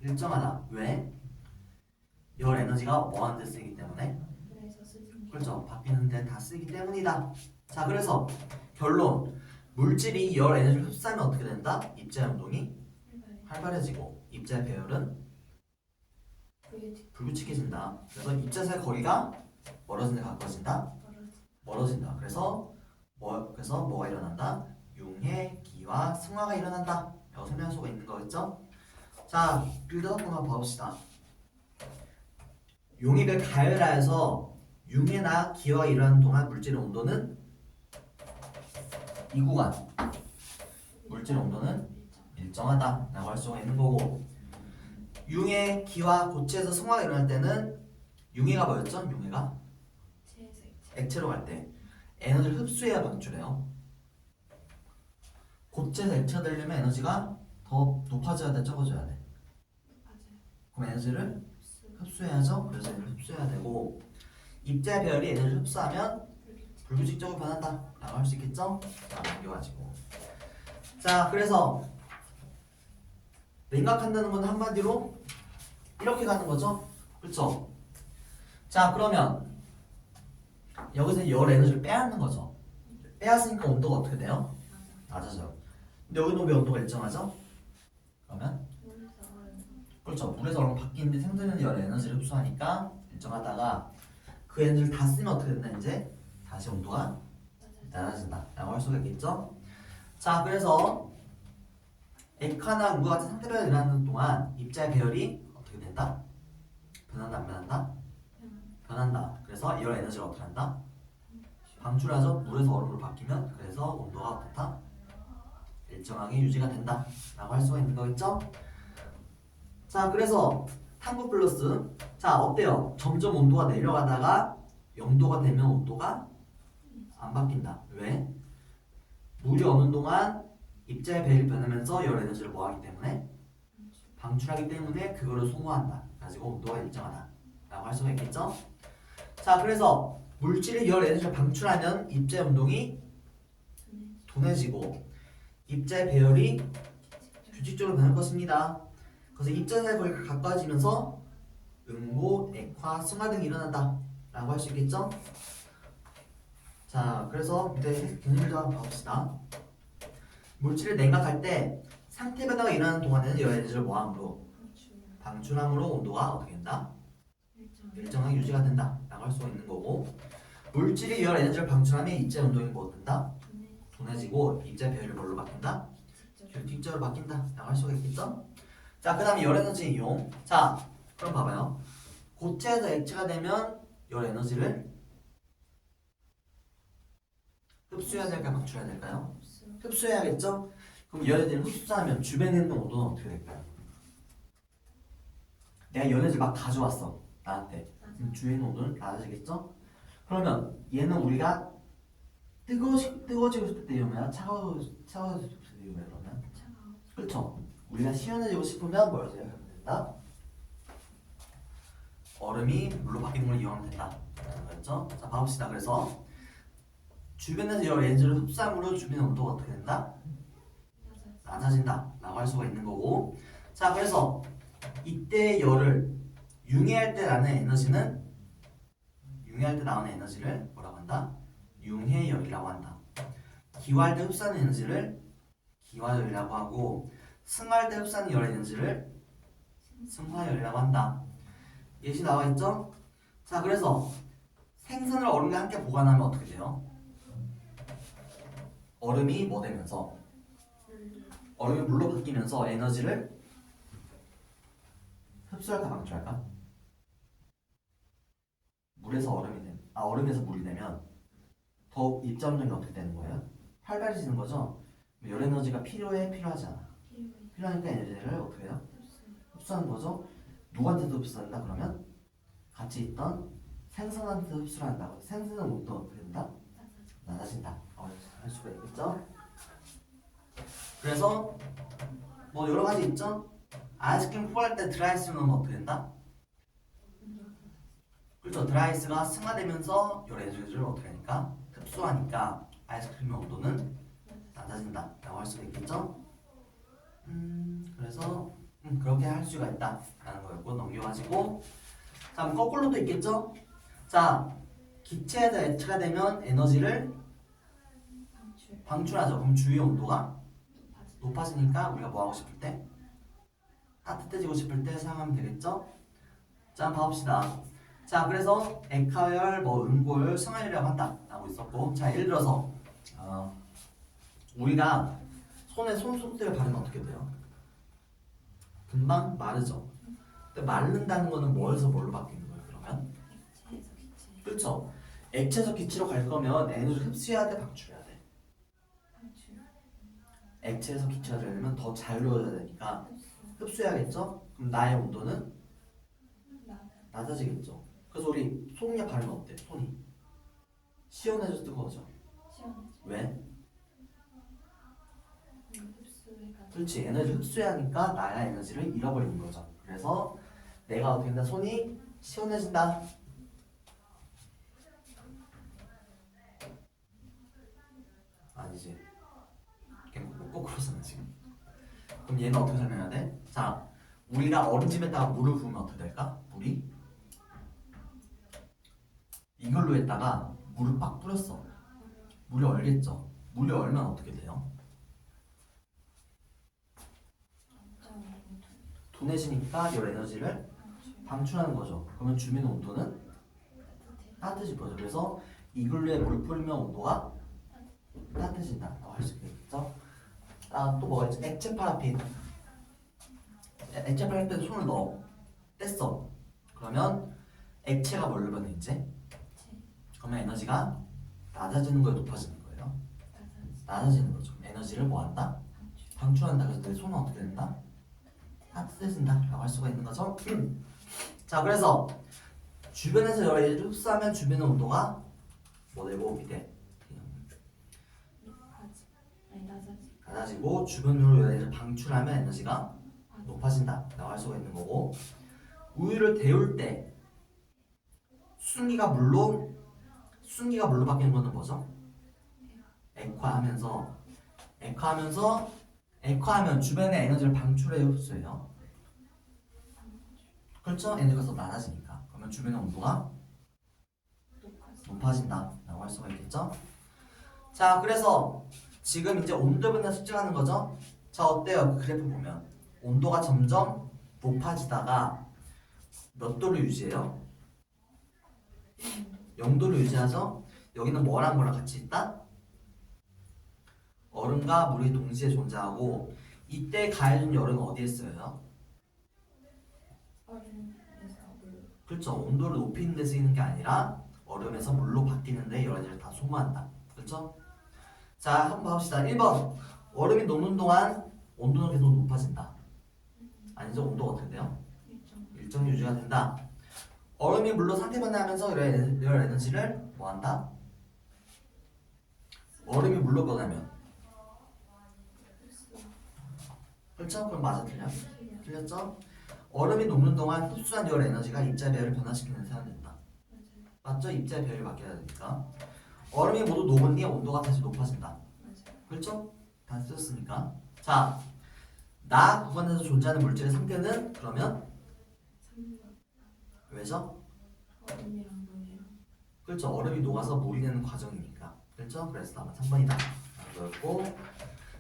일정하다. 왜? 열 에너지가 뭐 하는 데 쓰이기 때문에? 물에서 수증기. 그렇죠. 바뀌는 데 다 쓰이기 때문이다. 자, 그래서 결론. 물질이 열 에너지를 흡수하면 어떻게 된다? 입자의 운동이 활발해지고 입자의 배열은 불규칙해진다. 그래서 입자 사이 거리가 멀어진다 가까워진다? 멀어진다. 그래서 뭐가 일어난다? 융해, 기화, 승화가 일어난다 라고 설명할 수가 있는 거겠죠? 자, 빌드업 한번 봐봅시다. 용액을 가열하여서 융해나 기화가 일어나는 동안 물질의 온도는 이 구간 물질의 온도는 일정하다 라고 할 수가 있는 거고, 융해, 기화, 고체에서 승화가 일어날 때는 융해가 뭐였죠? 융해가 체에서 액체로 갈 때 에너지를 흡수해야 방출해요. 고체에서 액체가 되려면 에너지가 더 높아져야 돼, 적어져야 돼? 맞아요. 그럼 에너지를 흡수해야죠. 그래서 에너지를 흡수해야 되고, 입자의 배열이 에너지를 흡수하면 불규칙적으로 변한다 라고 할 수 있겠죠? 자, 넘겨가지고. 자, 그래서 냉각한다는 건 한마디로 이렇게 가는 거죠. 그렇죠? 자, 그러면 여기서 열 에너지를 빼앗는 거죠. 빼앗으니까 온도가 어떻게 돼요? 낮아져요. 근데 여기는 왜 온도가 일정하죠? 그러면 물에서 얼음. 그렇죠. 물에서 얼음 바뀌는데 생성되는 열의 에너지를 흡수하니까 일정하다가 그 에너지를 다 쓰면 어떻게 된다 이제? 다시 온도가 낮아진다 라고 할 수가 있겠죠. 자 그래서 액화나 우과 같은 상태 배열이 일어나는 동안 입자의 배열이 어떻게 된다? 변한다 안 변한다? 변한다. 그래서 열 에너지가 어떻게 한다? 방출하죠. 물에서 얼음으로 바뀌면 그래서 온도가 어떻다? 일정하게 유지가 된다 라고 할 수가 있는 거겠죠. 자 그래서 탐구 플러스 자 어때요? 점점 온도가 내려가다가 0도가 되면 온도가 안 바뀐다. 왜? 물이 어느 동안 입자의 배열이 변하면서 열 에너지를 뭐하기 때문에? 방출하기 때문에 그거를 소모한다. 가지고 온도가 일정하다 라고 할 수가 있겠죠. 자 그래서 물질이 열 에너지를 방출하면 입자의 운동이 둔해지고 입자의 배열이 규칙적으로 변할 것입니다. 그래서 입자 사이 거리가 가까워지면서 응고, 액화, 승화 등이 일어난다 라고 할 수 있겠죠. 자 그래서 밑에 개념을 좀 한번 봐봅시다. 물질을 냉각할 때 상태 변화가 일어나는 동안에는 열 에너지를 뭐함으로? 방출함으로 온도가 어떻게 된다? 일정하게 유지가 된다 라고 할 수가 있는 거고 물질이 열 에너지를 방출하면 입자 운동이 뭐 된다? 둔해지고 입자 배열이 뭘로 바뀐다? 규칙적으로 바뀐다 라고 할 수가 있겠죠? 자 그 다음에 열 에너지 이용 자 그럼 봐봐요. 고체에서 액체가 되면 열 에너지를 흡수해야 될까요? 방출해야 될까요? 흡수해야겠죠? 그럼 열 에너지를 흡수하면 주변에 있는 온도는 어떻게 될까요? 내가 열 에너지를 막 가져왔어 나한테 그럼 주위에 있는 온도는 낮아지겠죠? 그러면 얘는 우리가 뜨거워지고 싶을 때 이용해요? 차가워지고 싶을 때 이용해요? 그러면? 그렇죠? 우리가 시원해지고 싶으면 뭘 생각하면 된다? 얼음이 물로 바뀌는 걸 이용하면 된다 그렇죠? 자 봐봅시다. 그래서 주변에서 열 에너지를 흡수함으로 주변의 온도가 어떻게 된다? 낮아진다 라고 할 수가 있는 거고 자 그래서 이때 열을 융해할 때 나는 에너지는 융해할 때 나오는 에너지를 뭐라고 한다? 융해열이라고 한다. 기화할 때 흡수하는 에너지를 기화열이라고 하고 승화할 때 흡수하는 열 에너지를 승화열이라고 한다. 예시 나와 있죠? 자 그래서 생선을 얼음과 함께 보관하면 어떻게 돼요? 얼음이 뭐 되면서 얼음이 물로 바뀌면서 에너지를 흡수할까 방출할까? 물에서 얼음에서 물이 되면 더욱 입자 운동이 어떻게 되는 거예요? 활발해지는 거죠. 열 에너지가 필요하지 않아. 필요하니까 에너지를 어떻게 해요? 흡수하는 거죠. 누구한테도 흡수한다 그러면 같이 있던 생선한테도 흡수를 한다. 생선의 온도 어떻게 된다? 낮아진다. 할 수가 있겠죠. 그래서 뭐 여러 가지 있죠. 아이스크림 포할 때 드라이스를 넣으면 어떻게 된다? 그렇죠. 드라이스가 승화되면서 열 에너지를 어떻게 하니까? 흡수하니까 아이스크림의 온도는 낮아진다 라고 할 수가 있겠죠. 그래서 그렇게 할 수가 있다 라는 거였고 넘겨가지고 자 그럼 거꾸로도 있겠죠. 자 기체에서 액체가 되면 에너지를 방출하죠. 그럼 주위의 온도가 높아지니까 우리가 뭐 하고 싶을 때? 따뜻해지고 싶을 때 사용하면 되겠죠. 자 한번 봐봅시다. 자 그래서 액화열, 뭐 응고열, 승화열이라고 한다 라고 있었고 자 예를 들어서 우리가 손에 손소독제를 바르면 어떻게 돼요? 금방 마르죠. 근데 마른다는 거는 뭐에서 뭘로 바뀌는 거예요 그러면? 그렇죠. 액체에서 기체로 갈 거면 에너지를 흡수해야 돼 방출해야 돼? 액체에서 기체가 되려면 더 잘 녹여야 되니까 흡수해야겠죠? 그럼 나의 온도는 낮아지겠죠. 그래서 우리 손에 바르면 어때? 손이 시원해져 뜨거워져? 왜? 그렇지. 에너지 흡수해야 하니까 나의 에너지를 잃어버리는 거죠. 그래서 내가 어떻게 된다? 손이 시원해진다. 아니지. 거꾸로 쓰네 지금. 그럼 얘는 어떻게 설명해야 돼? 자, 우리가 얼음찜에다가 물을 부으면 어떻게 될까? 물이 이걸로 했다가 물을 빡 뿌렸어. 물이 얼겠죠. 물이 얼면 어떻게 돼요? 둔해지니까 이 에너지를 방출하는 거죠. 그러면 주변 온도는 따뜻해질 거죠. 그래서 이글루에 물 뿌리면 온도가 따뜻해진다고 할 수 있겠죠. 또 뭐가 있지? 액체 파라핀. 액체 파라핀에 손을 넣어 뗐어. 그러면 액체가 뭘로 변해? 그러면 에너지가 낮아지는 거예요, 높아지는 거예요? 낮아지는 거죠. 에너지를 뭐 한다? 방출한다. 그래서 내 손은 어떻게 된다? 따뜻해진다 라고 할 수가 있는 거죠. 자, 그래서 주변에서 열을 흡수하면 주변의 온도가 뭐 되고 밑에 낮아지고 주변으로 열을 방출하면 에너지가 높아진다 라고 할 수가 있는 거고, 우유를 데울 때 순기가 물로 바뀌는 거는 뭐죠? 액화하면 주변에 에너지를 방출해 흡수해요. 그렇죠? 에너지가 더 낮아지니까. 그러면 주변의 온도가 높아진다 라고 할 수가 있겠죠? 자, 그래서 지금 이제 온도 변화 측정하는 거죠? 자, 어때요? 그 그래프 보면 온도가 점점 높아지다가 몇 도를 유지해요? 0도를 유지하죠? 여기는 뭐랑 뭐랑 같이 있다? 얼음과 물이 동시에 존재하고, 이때 가해진 열은 어디에 쓰여요? 그렇죠. 온도를 높이는 데 쓰이는 게 아니라 얼음에서 물로 바뀌는데 여러 가지를 다 소모한다. 그렇죠? 자, 한번 봐봅시다. 1번. 얼음이 녹는 동안 온도는 계속 높아진다. 아니죠? 온도가 어떻게 돼요? 일정 유지가 된다. 얼음이 물로 상태 변화하면서 열 에너지를 뭐 한다? 얼음이 물로 변하면, 그렇죠? 그럼 맞아, 틀려? 틀렸죠? 얼음이 녹는 동안 흡수한 열 에너지가 입자 배열을 변화시키는 데 사용된다. 맞죠? 입자 배열이 바뀌어야 되니까. 얼음이 모두 녹으니 온도가 다시 높아진다. 그렇죠? 다 쓰였으니까. 자, 나 구간에서 존재하는 물질의 상태는 그러면 왜죠? 그렇죠. 얼음이 녹아서 물이 되는 과정이니까. 그렇죠? 그래서 답은 3번이다. 그렇고,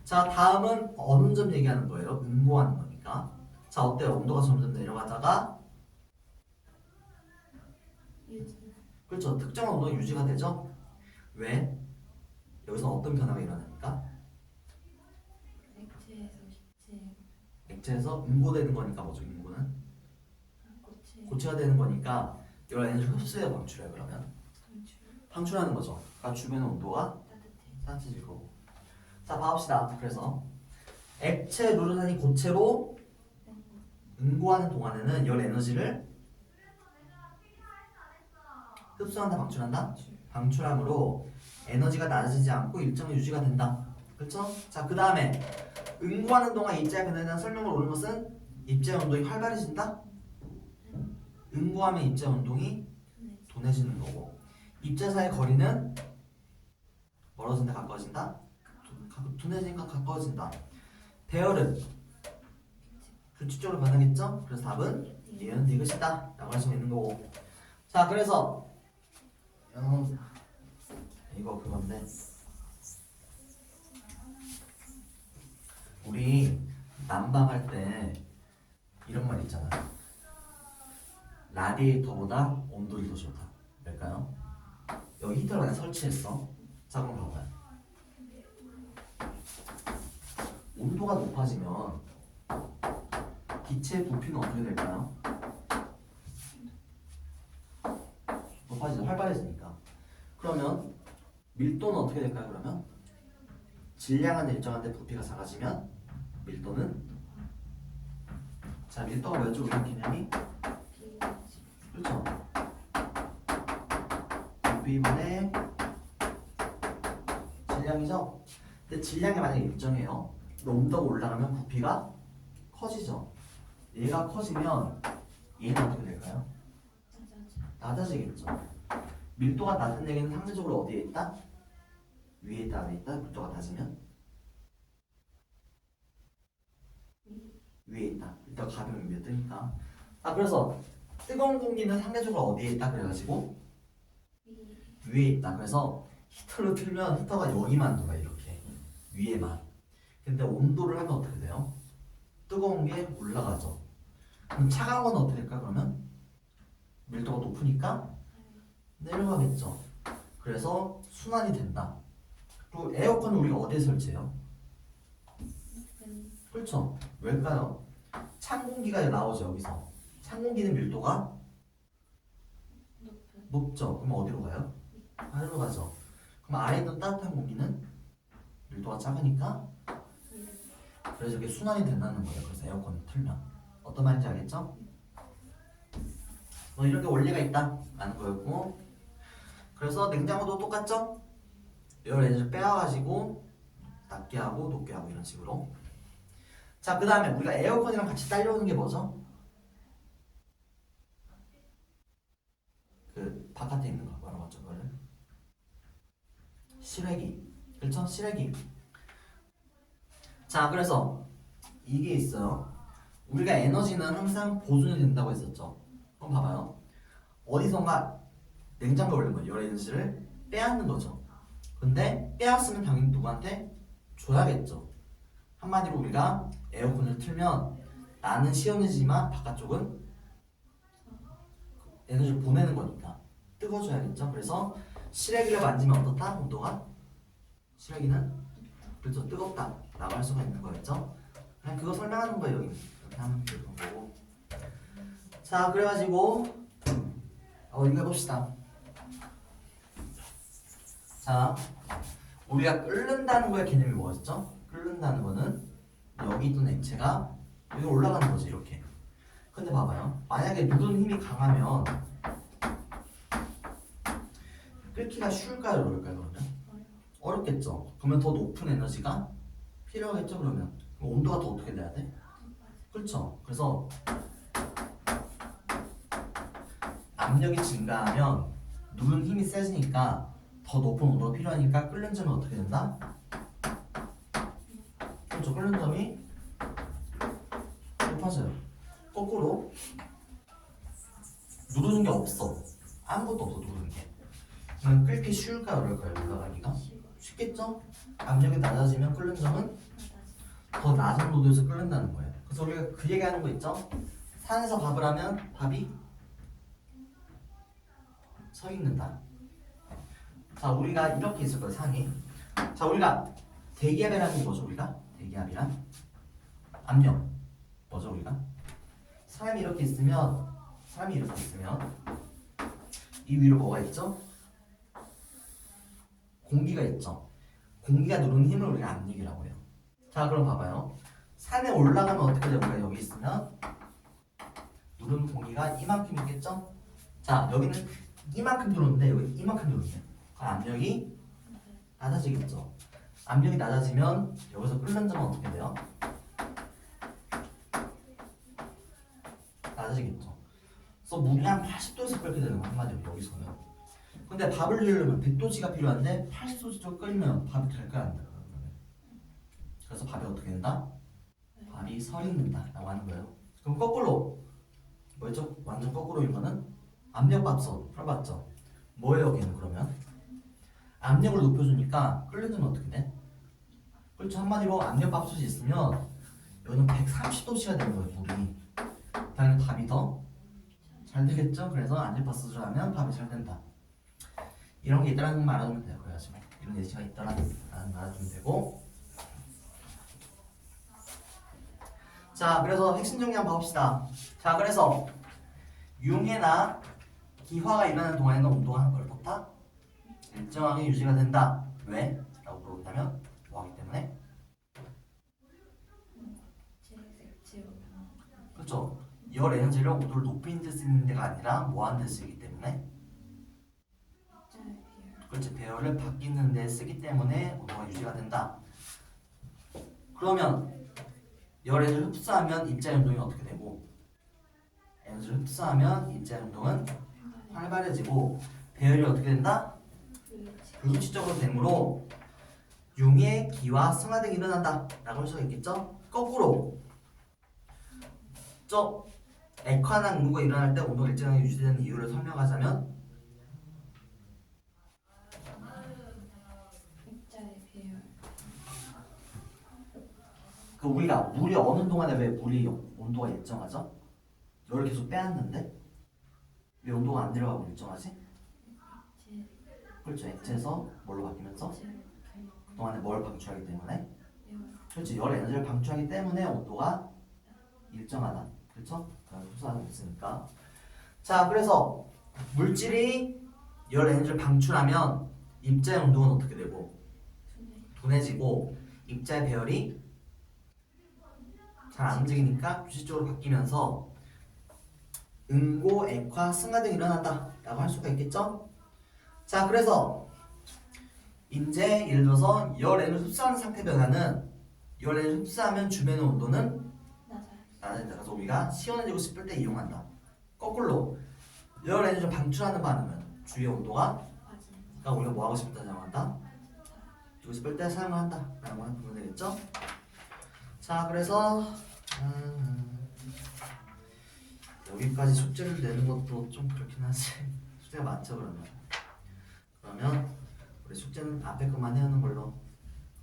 자, 다음은 어느 점 얘기하는 거예요? 응고하는 거니까. 자, 어때요? 온도가 점점 내려가다가, 그렇죠. 특정한 온도가 유지가 되죠? 왜? 여기서 어떤 변화가 일어납니까? 액체에서 응고되는 거니까 뭐죠? 응고는? 고체가 되는 거니까 이런 에너지를 흡수해야 방출해요. 그러면 방출하는 거죠. 그러니까 주변의 온도가 따뜻해질 거고. 자, 봐봅시다. 그래서 액체 누르산이 고체로 응고하는 동안에는 열 에너지를 흡수한다, 방출한다? 방출함으로 에너지가 낮아지지 않고 일정 유지가 된다. 그렇죠? 자, 그 다음에 응고하는 동안 입자의 변화에 대한 설명을 오는 것은 입자의 운동이 활발해진다? 응고하면 입자의 운동이 둔해지는 거고, 입자 사이의 거리는 멀어진다, 가까워진다? 둔해지니까 가까워진다. 배열은 규칙적으로 변하겠죠? 그래서 답은 니은 디귿이다 라고 할 수 있는 거고. 자, 그래서 이거 그건데, 우리 난방할 때 이런 말 있잖아요. 라디에이터보다 온돌이 더 좋다. 왜일까요? 여기 히터를 그냥 설치했어. 자, 그럼 봐봐요. 온도가 높아지면 기체의 부피는 어떻게 될까요? 높아지죠. 활발해지니까. 그러면 밀도는 어떻게 될까요? 그러면 질량은 일정한데 부피가 작아지면 밀도는, 자, 밀도가 뭐였죠? 우리 개념이? 그렇죠. 부피분의 질량이죠. 근데 질량이 만약에 일정해요. 근데 온도가 올라가면 부피가 커지죠. 얘가 커지면 얘는 어떻게 될까요? 낮아지겠죠. 밀도가 낮은 얘기는 상대적으로 어디에 있다? 위에 있다, 아래에 있다? 밀도가 낮으면 위에 있다. 밀도가 가벼우면 위에 뜨니까. 아, 그래서 뜨거운 공기는 상대적으로 어디에 있다? 그래가지고 위에 있다. 그래서 히터를 틀면 히터가 여기만 돌아, 이렇게 위에만. 근데 온도를 하면 어떻게 돼요? 뜨거운 게 올라가죠. 그럼 차가운 건 어떻게 될까 그러면? 밀도가 높으니까 내려가겠죠. 그래서 순환이 된다. 그리고 에어컨은 우리가 어디에 설치해요? 그렇죠. 왜일까요? 찬 공기가 나오죠 여기서. 찬 공기는 밀도가 높죠. 그럼 어디로 가요? 아래로 가죠. 그럼 아래에 있는 따뜻한 공기는 밀도가 작으니까 그래서 이게 순환이 된다는 거예요. 그래서 에어컨을 틀면 어떤 말인지 알겠죠? 뭐 이렇게 원리가 있다라는 거였고 그래서 냉장고도 똑같죠? 열 에너지를 빼와가지고 낮게 하고 높게 하고 이런 식으로 자 그 다음에 우리가 에어컨이랑 같이 딸려오는 게 뭐죠? 그 바깥에 있는 거 뭐라고 하죠 그거를? 실외기 그렇죠? 실외기 자 그래서 이게 있어요 우리가 에너지는 항상 보존이 된다고 했었죠 그럼 봐봐요 어디선가 냉장고에 올린 거예요 열 에너지를 빼앗는 거죠 근데 빼앗으면 당연히 누구한테? 줘야겠죠 한마디로 우리가 에어컨을 틀면 나는 시원해지만 바깥쪽은 에너지를 보내는 거니까 뜨거워져야겠죠 그래서 실외기를 만지면 어떻다? 온도가? 실외기는? 그렇죠 뜨겁다 라고 할 수가 있는 거였죠 그냥 그거 설명하는 거예요 여기 이렇게 하면 되는 거고 자 그래가지고 이거 해봅시다 자 우리가 끓는다는 거의 개념이 뭐였죠? 끓는다는 거는 여기 있던 액체가 여기 올라가는 거지 이렇게 근데 봐봐요 만약에 누르는 힘이 강하면 끓기가 쉬울까요 어려울까요 그러면? 어렵겠죠 그러면 더 높은 에너지가 필요하겠죠 그러면 그럼 온도가 더 어떻게 돼야 돼? 그렇죠 그래서 압력이 증가하면 누르는 힘이 세지니까 더 높은 온도가 필요하니까 끓는 점이 어떻게 된다? 그렇죠 끓는 점이 높아져요 거꾸로 누르는 게 없어 아무것도 없어 누르는 게 그럼 끓기 쉬울까요 어려울까요 올라가기가? 쉽겠죠? 압력이 낮아지면 끓는 점은 더 낮은 온도에서 끓는다는 거예요 그래서 우리가 그 얘기하는 거 있죠? 산에서 밥을 하면 밥이 서 익는다 자 우리가 이렇게 있을 거예요 상이 자 우리가 대기압이라는 게 뭐죠 우리가? 대기압이란 압력 뭐죠 우리가? 사람이 이렇게 있으면 이 위로 뭐가 있죠? 공기가 있죠 공기가 누르는 힘을 우리가 압력이라고 해요 자 그럼 봐봐요 산에 올라가면 어떻게 됩니까? 여기 있으면 누르는 공기가 이만큼 있겠죠? 자 여기는 이만큼 들어오는데 여기 이만큼 들어오는데 그럼 압력이 낮아지겠죠 압력이 낮아지면 여기서 끓는 점은 어떻게 돼요? 낮아지겠죠 그래서 물이 한 80도에서 끓게 되는 거 한마디로 여기서는 근데 밥을 넣으려면 100도씨가 필요한데 80도씨로 끓이면 밥이 될까요 안 될까요? 그래서 밥이 어떻게 된다? 밥이 설익는다 라고 하는 거예요 그럼 거꾸로 뭐였죠? 완전 거꾸로인 거는 압력밥솥 풀어봤죠? 뭐예요 여기는 그러면? 압력을 높여주니까 끓는 점은 어떻게 돼? 그렇죠 한마디로 압력밥솥이 있으면 여기는 130도씨가 되는 거예요 물이 당연히 밥이 더 잘 되겠죠? 그래서 압력밥솥을 하면 밥이 잘 된다 이런 게 있다라는 걸 알아두면 돼요 그래가지고 이런 예시가 있다라는 걸 알아두면 되고 자 그래서 핵심 정리 한번 봐봅시다 자 그래서 융해나 기화가 일어나는 동안에는 온도가 어떻다? 일정하게 유지가 된다 왜? 라고 물어본다면 뭐 하기 때문에? 그렇죠 열 에너지를 온도를 높이는 데 쓰는 데가 아니라 뭐 하는 데 쓰기 때문에? 그렇지 배열을 바뀌는 데 쓰기 때문에 온도가 유지가 된다 그러면 열 에너지를 흡수하면 입자 운동이 어떻게 되고 에너지를 흡수하면 입자 운동은 활발해지고 배열이 어떻게 된다? 불규칙적으로 되므로 융의 기와 승하 등이 일어난다 라고 할 수가 있겠죠? 거꾸로 액화나 응고가 일어날 때 온도가 일정하게 유지되는 이유를 설명하자면 그 우리가 물이 어느 동안에 왜 물이 온도가 일정하죠? 열을 계속 빼앗는데 왜 온도가 안 내려가고 일정하지? 제 그렇죠. 액체에서 뭘로 바뀌면서 제로 그동안에 뭘 방출하기 때문에 열 그렇지. 열 에너지를 방출하기 때문에 온도가 일정하다. 그렇죠? 흡수하고 있으니까. 자, 그래서 물질이 열 에너지를 방출하면 입자의 운동은 어떻게 되고 두네 둔해지고 입자의 배열이 잘 안 움직이니까 규칙적으로 바뀌면서 음고, 액화, 승화 등이 일어난다 라고 할 수가 있겠죠? 자, 그래서 이제 예를 들어서 열 에너지 흡수하는 상태 변화는 열 에너지 흡수하면 주변의 온도는 낮아요. 낮아진다. 그래서 우리가 시원해지고 싶을 때 이용한다. 거꾸로 열 에너지를 방출하는 반응은 주위의 온도가 빠지는 그러니까 우리가 뭐 하고 싶을 때 사용한다? 주고 싶을 때 사용한다 라고 보면 되겠죠? 자, 그래서 여기까지 숙제를 내는 것도 좀 그렇긴 하지. 숙제가 많죠. 그러면 우리 숙제는 앞에 것만 해오는 걸로.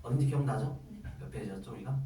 어딘지 기억나죠? 몇 페이지였죠 우리가?